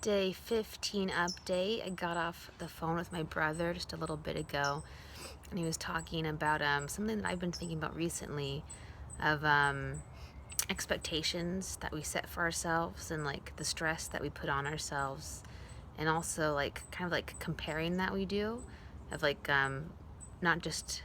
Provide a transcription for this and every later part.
Day 15 update. I got off the phone with my brother just a little bit ago, and he was talking about something that I've been thinking about recently of expectations that we set for ourselves and like the stress that we put on ourselves, and also like kind of like comparing that we do of like not just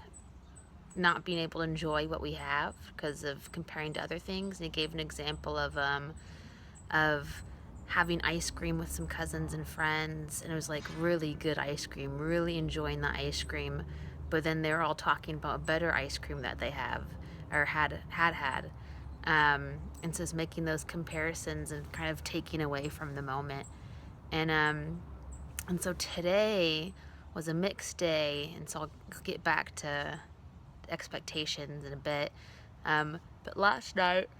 not being able to enjoy what we have because of comparing to other things. And he gave an example of having ice cream with some cousins and friends, and it was like really good ice cream, really enjoying the ice cream, but then they were all talking about better ice cream that they have or had and so it's making those comparisons and kind of taking away from the moment. And so today was a mixed day, and so I'll get back to expectations in a bit. But last night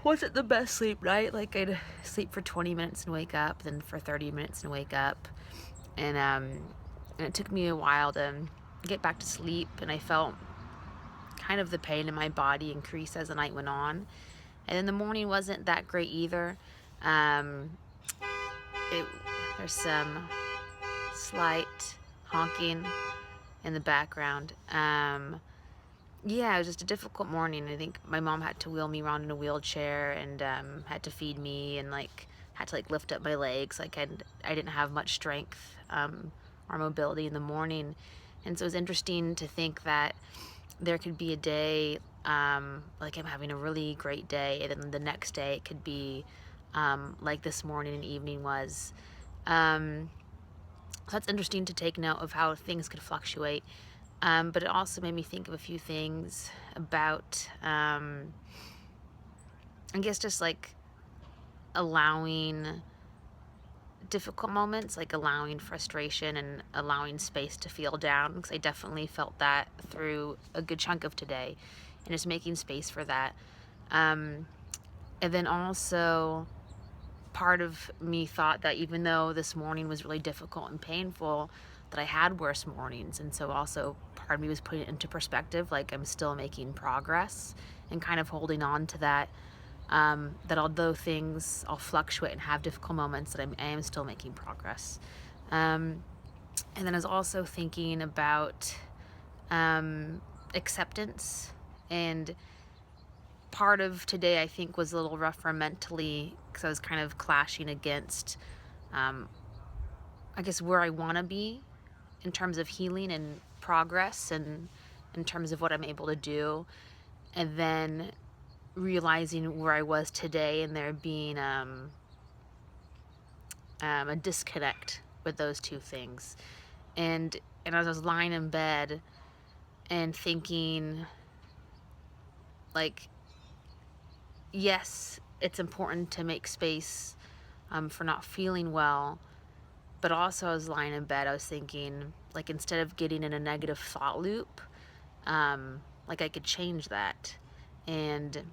wasn't the best sleep night. Like, I'd sleep for 20 minutes and wake up, then for 30 minutes and wake up. And it took me a while to get back to sleep, and I felt kind of the pain in my body increase as the night went on. And then the morning wasn't that great either. Um, there's some slight honking in the background. Yeah, it was just a difficult morning. I think my mom had to wheel me around in a wheelchair, and had to feed me, and like had to like lift up my legs. Like I didn't have much strength or mobility in the morning, and so it was interesting to think that there could be a day like I'm having a really great day, and then the next day it could be like this morning and evening was. So that's interesting to take note of how things could fluctuate. But it also made me think of a few things about, I guess, just like allowing difficult moments, like allowing frustration and allowing space to feel down, because I definitely felt that through a good chunk of today, and just making space for that. And then also, part of me thought that even though this morning was really difficult and painful, that I had worse mornings. And so also part of me was putting it into perspective, like I'm still making progress, and kind of holding on to that, that although things, I'll fluctuate and have difficult moments, that I am still making progress. And then I was also thinking about acceptance, and part of today I think was a little rougher mentally because I was kind of clashing against, I guess, where I want to be in terms of healing and progress, and in terms of what I'm able to do, and then realizing where I was today, and there being a disconnect with those two things. And as I was lying in bed and thinking, like, yes, it's important to make space for not feeling well, but also I was lying in bed, I was thinking, like, instead of getting in a negative thought loop, like, I could change that. And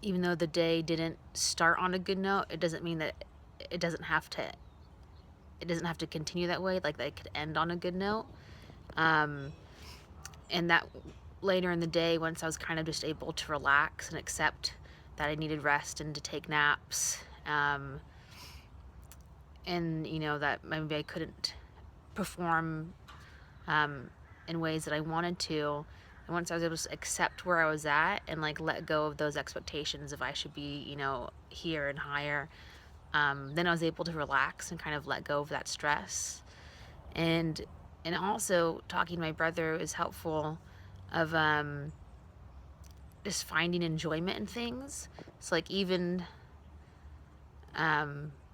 even though the day didn't start on a good note, it doesn't mean that it doesn't have to continue that way. Like, it could end on a good note. And that later in the day, once I was kind of just able to relax and accept that I needed rest and to take naps, and that maybe I couldn't perform in ways that I wanted to. And once I was able to accept where I was at and like let go of those expectations of I should be, here and higher, then I was able to relax and kind of let go of that stress. And also talking to my brother is helpful of just finding enjoyment in things. So like even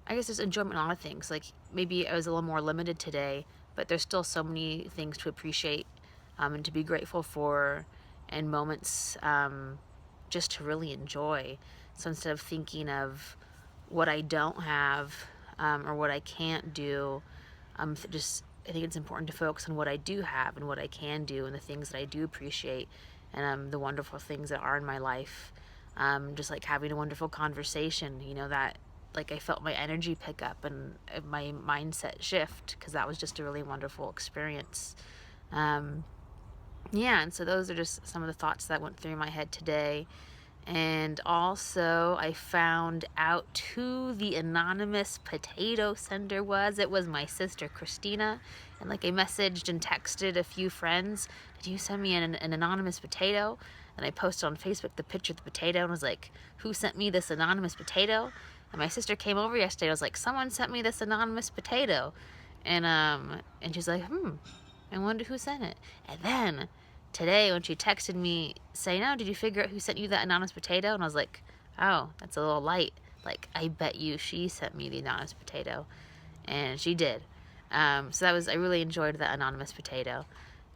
I guess there's enjoyment in a lot of things. Like maybe I was a little more limited today, but there's still so many things to appreciate and to be grateful for, and moments just to really enjoy. So instead of thinking of what I don't have or what I can't do, just I think it's important to focus on what I do have and what I can do, and the things that I do appreciate, and the wonderful things that are in my life. Just like having a wonderful conversation, that like I felt my energy pick up and my mindset shift, because that was just a really wonderful experience. Yeah, and so those are just some of the thoughts that went through my head today. And also I found out who the anonymous potato sender was. It was my sister Christina. And like I messaged and texted a few friends, did you send me an anonymous potato? And I posted on Facebook the picture of the potato and was like, who sent me this anonymous potato? And my sister came over yesterday. I was like, someone sent me this anonymous potato. And she's like, I wonder who sent it. And then today when she texted me saying, oh, did you figure out who sent you that anonymous potato? And I was like, oh, that's a little light. Like, I bet you she sent me the anonymous potato. And she did. So that was, I really enjoyed the anonymous potato.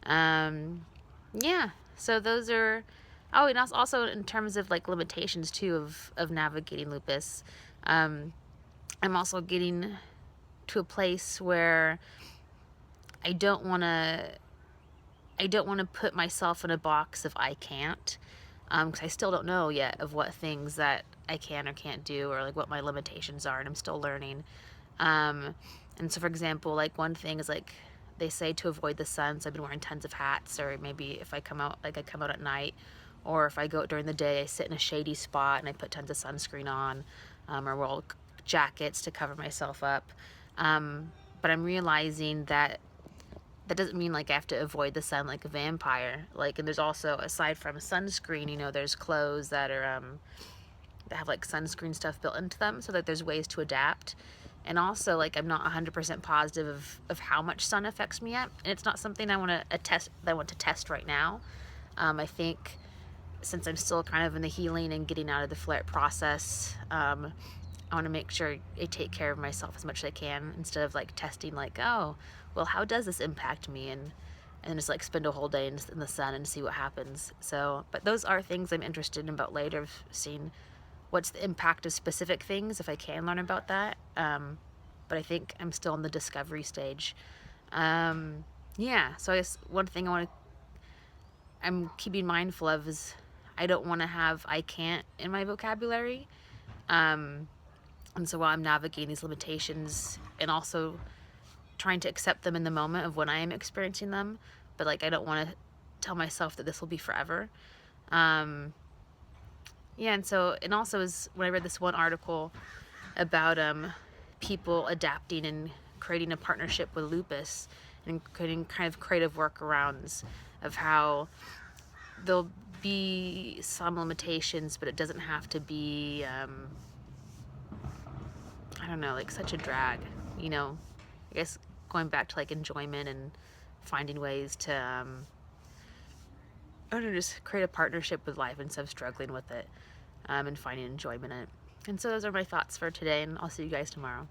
Yeah, so those are, oh, and also in terms of like limitations too of navigating lupus, I'm also getting to a place where I don't want to put myself in a box if I can't, because I still don't know yet of what things that I can or can't do, or like what my limitations are, and I'm still learning. And so for example, like one thing is like they say to avoid the sun, so I've been wearing tons of hats, or maybe if I come out, like I come out at night, or if I go out during the day, I sit in a shady spot and I put tons of sunscreen on, or wear jackets to cover myself up. But I'm realizing that that doesn't mean like I have to avoid the sun like a vampire. Like, and there's also, aside from sunscreen, you know, there's clothes that are that have like sunscreen stuff built into them, so that there's ways to adapt. And also, like, I'm not 100% positive of how much sun affects me yet, and it's not something I want to test right now. I think since I'm still kind of in the healing and getting out of the flare process, I want to make sure I take care of myself as much as I can, instead of like testing like, oh, well, how does this impact me, and just like spend a whole day in the sun and see what happens. So, but those are things I'm interested in about later, seeing what's the impact of specific things if I can learn about that. But I think I'm still in the discovery stage. Yeah, so I guess one thing I'm keeping mindful of is I don't want to have I can't in my vocabulary. And so while I'm navigating these limitations and also trying to accept them in the moment of when I am experiencing them, but like I don't want to tell myself that this will be forever. Yeah, and so, and also is when I read this one article about people adapting and creating a partnership with lupus and creating kind of creative workarounds of how there'll be some limitations, but it doesn't have to be, I don't know, like such a drag, you know. I guess going back to like enjoyment and finding ways to, I don't know, just create a partnership with life instead of struggling with it, and finding enjoyment in it. And so those are my thoughts for today, and I'll see you guys tomorrow.